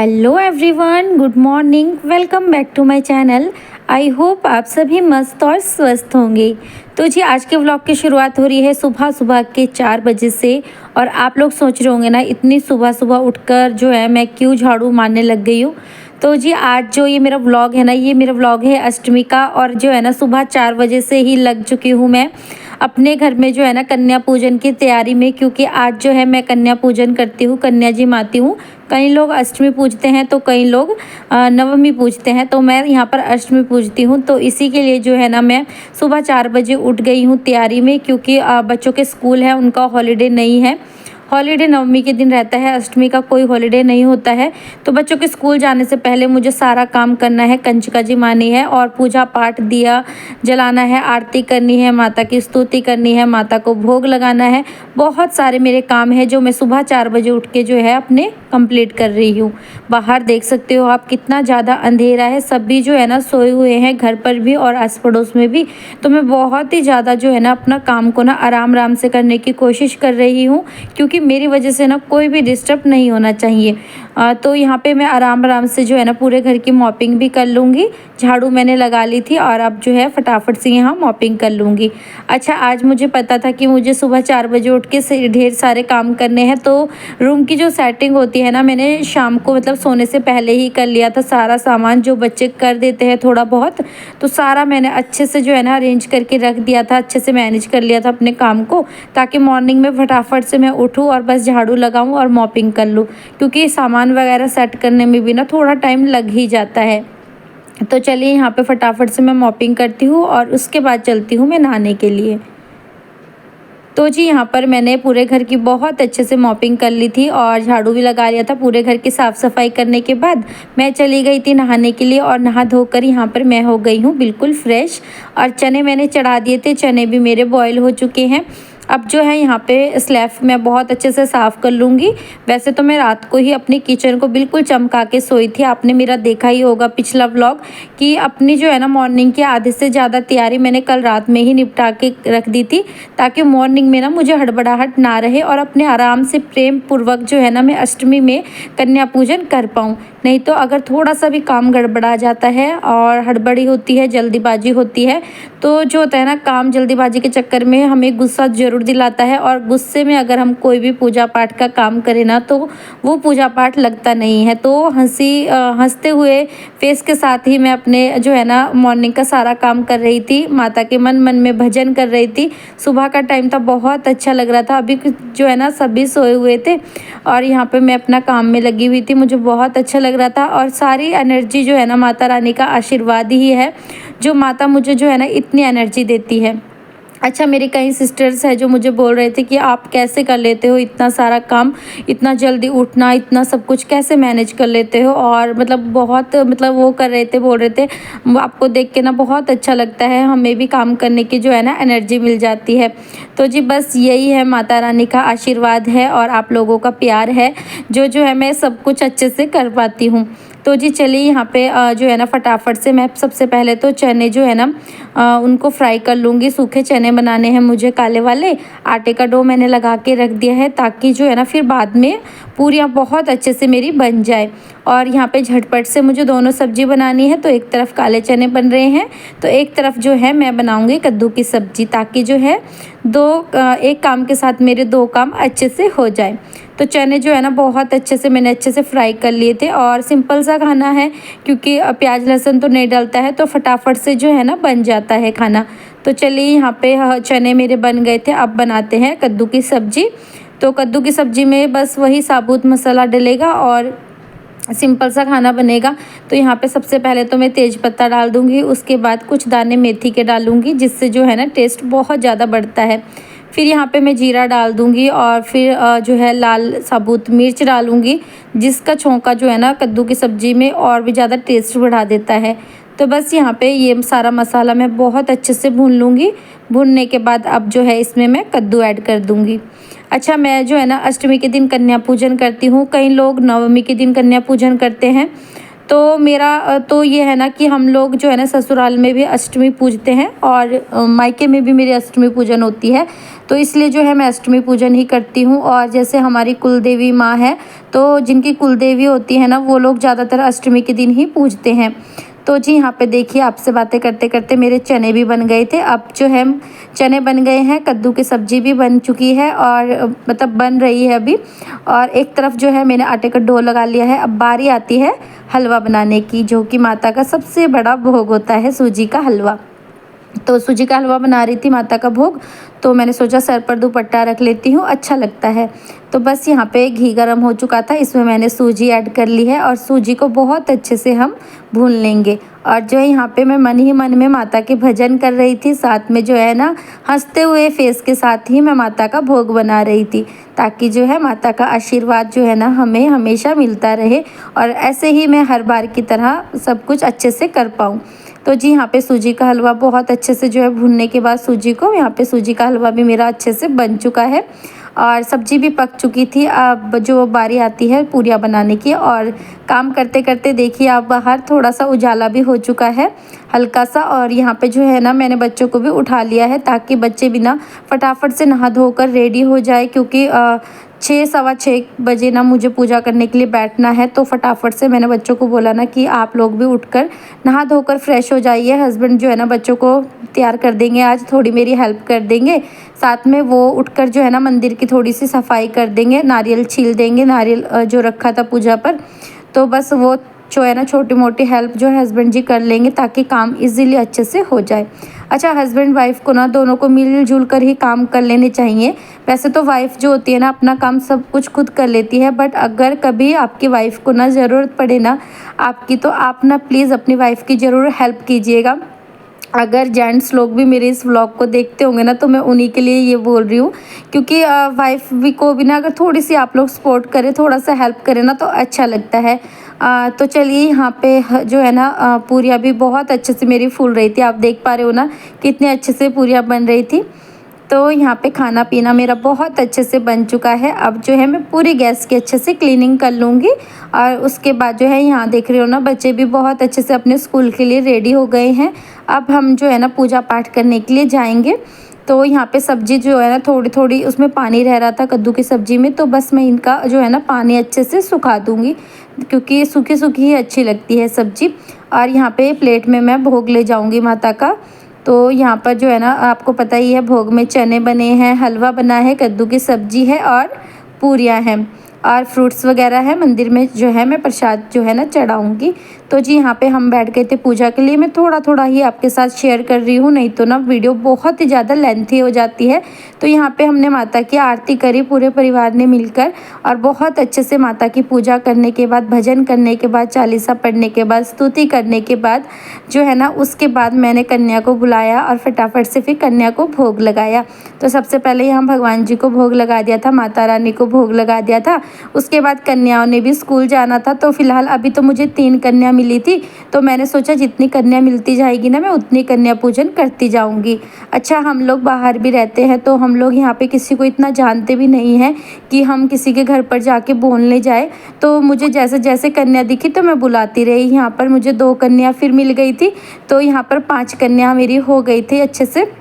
Hello everyone, good morning. Welcome back to my channel. I hope आप सभी मस्त और स्वस्थ होंगे। तो जी आज के व्लॉग की शुरुआत हो रही है सुबह सुबह के 4 बजे से। और आप लोग सोच रहे होंगे ना, इतनी सुबह सुबह उठकर जो है मैं क्यों झाड़ू मारने लग गई हूँ। तो जी आज जो ये मेरा व्लॉग है ना, ये मेरा व्लॉग है अष्टमी का। और जो है ना सुबह 4 बजे से ही लग चुकी हूँ मैं अपने घर में जो है ना कन्या पूजन की तैयारी में, क्योंकि आज जो है मैं कन्या पूजन करती हूँ, कन्या जी माती हूँ। कई लोग अष्टमी पूजते हैं तो कई लोग नवमी पूजते हैं, तो मैं यहाँ पर अष्टमी पूजती हूँ। तो इसी के लिए जो है ना मैं सुबह 4 बजे उठ गई हूँ तैयारी में, क्योंकि बच्चों के स्कूल है, उनका हॉलीडे नहीं है। हॉलीडे नवमी के दिन रहता है, अष्टमी का कोई हॉलीडे नहीं होता है। तो बच्चों के स्कूल जाने से पहले मुझे सारा काम करना है, कंजका जी मानी है और पूजा पाठ दिया जलाना है, आरती करनी है, माता की स्तुति करनी है, माता को भोग लगाना है। बहुत सारे मेरे काम हैं जो मैं सुबह 4 बजे उठ के जो है अपने कंप्लीट कर रही हूँ। बाहर देख सकते हो आप कितना ज़्यादा अंधेरा है, सभी जो है ना सोए हुए हैं, घर पर भी और आस पड़ोस में भी। तो मैं बहुत ही ज़्यादा जो है ना अपना काम को ना आराम आराम से करने की कोशिश कर रही हूँ, क्योंकि मेरी वजह से ना कोई भी डिस्टर्ब नहीं होना चाहिए। तो यहाँ पे मैं आराम आराम से जो है ना पूरे घर की मॉपिंग भी कर लूँगी। झाड़ू मैंने लगा ली थी और अब जो है फटाफट से यहाँ मॉपिंग कर लूँगी। अच्छा, आज मुझे पता था कि मुझे सुबह 4 बजे उठ के ढेर सारे काम करने हैं, तो रूम की जो सेटिंग होती है ना, मैंने शाम को मतलब सोने से पहले ही कर लिया था। सारा सामान जो बच्चे कर देते हैं थोड़ा बहुत, तो सारा मैंने अच्छे से जो है ना अरेंज करके रख दिया था, अच्छे से मैनेज कर लिया था अपने काम को, ताकि मॉर्निंग में फटाफट से मैं उठूँ और बस झाड़ू लगाऊँ और मॉपिंग कर लूँ, क्योंकि सामान वगैरह सेट करने में भी ना थोड़ा टाइम लग ही जाता है। तो चलिए यहाँ पे फटाफट से मैं मॉपिंग करती हूँ और उसके बाद चलती हूँ मैं नहाने के लिए। तो जी यहाँ पर मैंने पूरे घर की बहुत अच्छे से मॉपिंग कर ली थी और झाड़ू भी लगा लिया था। पूरे घर की साफ़ सफाई करने के बाद मैं चली गई थी नहाने के लिए, और नहा धोकर यहाँ पर मैं हो गई हूँ बिल्कुल फ्रेश। और चने मैंने चढ़ा दिए थे, चने भी मेरे बॉयल हो चुके हैं। अब जो है यहाँ पे स्लैब मैं बहुत अच्छे से साफ़ कर लूँगी। वैसे तो मैं रात को ही अपनी किचन को बिल्कुल चमका के सोई थी। आपने मेरा देखा ही होगा पिछला व्लॉग कि अपनी जो है ना मॉर्निंग की आधे से ज़्यादा तैयारी मैंने कल रात में ही निपटा के रख दी थी, ताकि मॉर्निंग में ना मुझे हड़बड़ाहट ना रहे और अपने आराम से प्रेम पूर्वक जो है ना मैं अष्टमी में कन्या पूजन कर पाऊँ। नहीं तो अगर थोड़ा सा भी काम गड़बड़ा जाता है और हड़बड़ी होती है, जल्दीबाजी होती है, तो जो होता है ना काम जल्दीबाजी के चक्कर में हमें गुस्सा ज़रूर दिलाता है, और गुस्से में अगर हम कोई भी पूजा पाठ का काम करें ना, तो वो पूजा पाठ लगता नहीं है। तो हंसते हुए फेस के साथ ही मैं अपने जो है ना मॉर्निंग का सारा काम कर रही थी, माता के मन मन में भजन कर रही थी। सुबह का टाइम था, बहुत अच्छा लग रहा था। अभी जो है ना सभी सोए हुए थे और यहाँ पे मैं अपना काम में लगी हुई थी, मुझे बहुत अच्छा लग रहा था। और सारी एनर्जी जो है ना माता रानी का आशीर्वाद ही है, जो माता मुझे जो है ना इतनी एनर्जी देती है। अच्छा, मेरी कई सिस्टर्स हैं जो मुझे बोल रहे थे कि आप कैसे कर लेते हो इतना सारा काम, इतना जल्दी उठना, इतना सब कुछ कैसे मैनेज कर लेते हो। और मतलब बहुत मतलब वो कर रहे थे, बोल रहे थे आपको देख के ना बहुत अच्छा लगता है, हमें भी काम करने की जो है ना एनर्जी मिल जाती है। तो जी बस यही है, माता रानी का आशीर्वाद है और आप लोगों का प्यार है, जो है मैं सब कुछ अच्छे से कर पाती हूँ। तो जी चलिए यहाँ पे जो है ना फटाफट से मैं सबसे पहले तो चने जो है ना उनको फ्राई कर लूँगी। सूखे चने बनाने हैं मुझे, काले वाले। आटे का डो मैंने लगा के रख दिया है, ताकि जो है ना फिर बाद में पूरियाँ बहुत अच्छे से मेरी बन जाए। और यहाँ पे झटपट से मुझे दोनों सब्जी बनानी है, तो एक तरफ काले चने बन रहे हैं, तो एक तरफ जो है मैं बनाऊँगी कद्दू की सब्ज़ी, ताकि जो है एक काम के साथ मेरे 2 काम अच्छे से हो जाए। तो चने जो है ना बहुत अच्छे से मैंने अच्छे से फ्राई कर लिए थे, और सिंपल सा खाना है, क्योंकि प्याज लहसुन तो नहीं डलता है, तो फटाफट से जो है ना बन जाता है खाना। तो चलिए यहाँ पे चने मेरे बन गए थे, अब बनाते हैं कद्दू की सब्ज़ी। तो कद्दू की सब्ज़ी में बस वही साबुत मसाला डलेगा और सिंपल सा खाना बनेगा। तो यहाँ पे सबसे पहले तो मैं तेज़ पत्ता डाल दूँगी, उसके बाद कुछ दाने मेथी के डालूँगी, जिससे जो है ना टेस्ट बहुत ज़्यादा बढ़ता है। फिर यहाँ पे मैं जीरा डाल दूँगी, और फिर जो है लाल साबुत मिर्च डालूँगी, जिसका छौंका जो है ना कद्दू की सब्ज़ी में और भी ज़्यादा टेस्ट बढ़ा देता है। तो बस यहाँ पे ये सारा मसाला मैं बहुत अच्छे से भून लूँगी। भूनने के बाद अब जो है इसमें मैं कद्दू ऐड कर दूँगी। अच्छा, मैं जो है ना अष्टमी के दिन कन्या पूजन करती हूँ, कई लोग नवमी के दिन कन्या पूजन करते हैं। तो मेरा तो ये है ना कि हम लोग जो है ना ससुराल में भी अष्टमी पूजते हैं और मायके में भी मेरी अष्टमी पूजन होती है। तो इसलिए जो है मैं अष्टमी पूजन ही करती हूँ। और जैसे हमारी कुलदेवी माँ है, तो जिनकी कुलदेवी होती है ना, वो लोग ज़्यादातर अष्टमी के दिन ही पूजते हैं। तो जी यहाँ पे देखिए, आपसे बातें करते करते मेरे चने भी बन गए थे। अब जो है चने बन गए हैं, कद्दू की सब्ज़ी भी बन चुकी है और मतलब बन रही है अभी। और एक तरफ जो है मैंने आटे का डो लगा लिया है। अब बारी आती है हलवा बनाने की, जो कि माता का सबसे बड़ा भोग होता है, सूजी का हलवा। तो सूजी का हलवा बना रही थी माता का भोग, तो मैंने सोचा सर पर दुपट्टा रख लेती हूँ, अच्छा लगता है। तो बस यहाँ पे घी गरम हो चुका था, इसमें मैंने सूजी ऐड कर ली है और सूजी को बहुत अच्छे से हम भून लेंगे। और जो है यहाँ पे मैं मन ही मन में माता के भजन कर रही थी, साथ में जो है ना हंसते हुए फेस के साथ ही मैं माता का भोग बना रही थी, ताकि जो है माता का आशीर्वाद जो है ना हमें हमेशा मिलता रहे और ऐसे ही मैं हर बार की तरह सब कुछ अच्छे से कर पाऊँ। तो जी यहाँ पे सूजी का हलवा बहुत अच्छे से जो है भूनने के बाद सूजी को, यहाँ पे सूजी का हलवा भी मेरा अच्छे से बन चुका है और सब्जी भी पक चुकी थी। अब जो बारी आती है पूरियाँ बनाने की, और काम करते करते देखिए अब बाहर थोड़ा सा उजाला भी हो चुका है हल्का सा। और यहाँ पे जो है ना मैंने बच्चों को भी उठा लिया है, ताकि बच्चे भी ना फटाफट से नहा धोकर रेडी हो जाए, क्योंकि 6 सवा 6 बजे ना मुझे पूजा करने के लिए बैठना है। तो फटाफट से मैंने बच्चों को बोला ना कि आप लोग भी उठकर नहा धोकर फ्रेश हो जाइए। हस्बैंड जो है ना बच्चों को तैयार कर देंगे, आज थोड़ी मेरी हेल्प कर देंगे, साथ में वो उठकर जो है ना मंदिर की थोड़ी सी सफाई कर देंगे, नारियल छील देंगे, नारियल जो रखा था पूजा पर। तो बस वो जो है ना छोटी मोटी हेल्प जो है हस्बैंड जी कर लेंगे, ताकि काम इजीली अच्छे से हो जाए। अच्छा, हस्बैंड वाइफ को ना दोनों को मिलजुल कर ही काम कर लेने चाहिए। वैसे तो वाइफ जो होती है ना अपना काम सब कुछ खुद कर लेती है, बट अगर कभी आपकी वाइफ को ना ज़रूरत पड़े ना आपकी, तो आप ना प्लीज़ अपनी वाइफ की ज़रूर हेल्प कीजिएगा। अगर जेंट्स लोग भी मेरे इस व्लॉग को देखते होंगे ना, तो मैं उन्हीं के लिए ये बोल रही हूँ, क्योंकि वाइफ भी को भी ना अगर थोड़ी सी आप लोग सपोर्ट करें, थोड़ा सा हेल्प करें ना, तो अच्छा लगता है। तो चलिए यहाँ पे जो है ना पूरियाँ भी बहुत अच्छे से मेरी फूल रही थी, आप देख पा रहे हो ना कितने अच्छे से पूरियाँ बन रही थी। तो यहाँ पे खाना पीना मेरा बहुत अच्छे से बन चुका है। अब जो है मैं पूरी गैस की अच्छे से क्लीनिंग कर लूँगी, और उसके बाद जो है यहाँ देख रहे हो ना बच्चे भी बहुत अच्छे से अपने स्कूल के लिए रेडी हो गए हैं। अब हम जो है ना पूजा पाठ करने के लिए जाएंगे। तो यहाँ पे सब्ज़ी जो है ना थोड़ी थोड़ी उसमें पानी रह रहा था कद्दू की सब्ज़ी में, तो बस मैं इनका जो है ना पानी अच्छे से सुखा दूँगी, क्योंकि सूखी सूखी ही अच्छी लगती है सब्ज़ी। और यहाँ पे प्लेट में मैं भोग ले जाऊँगी माता का। तो यहाँ पर जो है ना आपको पता ही है, भोग में चने बने हैं, हलवा बना है, कद्दू की सब्ज़ी है और पूरियाँ हैं और फ्रूट्स वगैरह है। मंदिर में जो है मैं प्रसाद जो है ना चढ़ाऊँगी। तो जी यहाँ पे हम बैठ गए थे पूजा के लिए। मैं थोड़ा थोड़ा ही आपके साथ शेयर कर रही हूँ, नहीं तो ना वीडियो बहुत ही ज़्यादा लेंथी हो जाती है। तो यहाँ पे हमने माता की आरती करी पूरे परिवार ने मिलकर, और बहुत अच्छे से माता की पूजा करने के बाद, भजन करने के बाद, चालीसा पढ़ने के बाद, स्तुति करने के बाद जो है ना उसके बाद मैंने कन्या को बुलाया और फटाफट से फिर कन्या को भोग लगाया। तो सबसे पहले यहाँ भगवान जी को भोग लगा दिया था, माता रानी को भोग लगा दिया था। उसके बाद कन्याओं ने भी स्कूल जाना था। तो फिलहाल अभी तो मुझे 3 कन्या मिली थी, तो मैंने सोचा जितनी कन्या मिलती जाएगी ना मैं उतनी कन्या पूजन करती जाऊंगी। अच्छा, हम लोग बाहर भी रहते हैं, तो हम लोग यहाँ पे किसी को इतना जानते भी नहीं हैं कि हम किसी के घर पर जाके बोलने जाए। तो मुझे जैसे जैसे कन्या दिखी तो मैं बुलाती रही। यहाँ पर मुझे 2 कन्या फिर मिल गई थी, तो यहाँ पर 5 कन्या मेरी हो गई थी अच्छे से।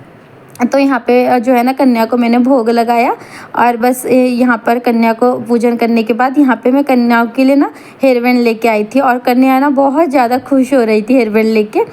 तो यहाँ पे जो है ना कन्या को मैंने भोग लगाया, और बस यहाँ पर कन्या को पूजन करने के बाद यहाँ पे मैं कन्याओं के लिए ना हेयर बैंड लेके आई थी, और कन्या ना बहुत ज़्यादा खुश हो रही थी हेयर बैंड लेके।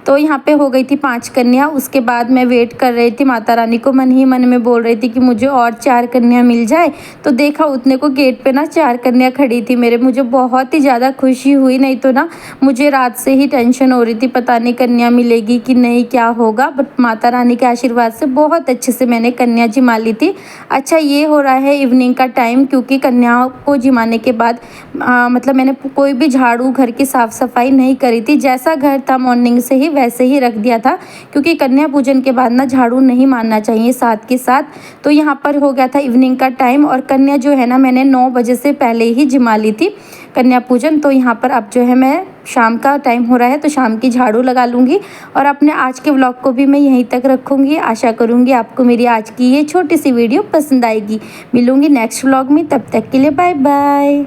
तो यहाँ पे हो गई थी 5 कन्या। उसके बाद मैं वेट कर रही थी माता रानी को, मन ही मन में बोल रही थी कि मुझे और 4 कन्या मिल जाए। तो देखा उतने को गेट पे ना 4 कन्या खड़ी थी मेरे, मुझे बहुत ही ज़्यादा खुशी हुई। नहीं तो ना मुझे रात से ही टेंशन हो रही थी, पता नहीं कन्या मिलेगी कि नहीं, क्या होगा। बट माता रानी के आशीर्वाद से बहुत अच्छे से मैंने कन्या जिमा ली थी। अच्छा, ये हो रहा है इवनिंग का टाइम, क्योंकि कन्याओं को जिमाने के बाद मतलब मैंने कोई भी झाड़ू, घर की साफ़ सफाई नहीं करी थी। जैसा घर था मॉर्निंग से ही वैसे ही रख दिया था, क्योंकि कन्या पूजन के बाद ना झाड़ू नहीं मारना चाहिए साथ के साथ। तो यहाँ पर हो गया था इवनिंग का टाइम, और कन्या जो है ना मैंने 9 बजे से पहले ही जिमा ली थी कन्या पूजन। तो यहाँ पर अब जो है मैं शाम का टाइम हो रहा है, तो शाम की झाड़ू लगा लूँगी, और अपने आज के व्लॉग को भी मैं यहीं तक रखूँगी। आशा करूँगी आपको मेरी आज की ये छोटी सी वीडियो पसंद आएगी। मिलूँगी नेक्स्ट व्लॉग में, तब तक के लिए बाय बाय।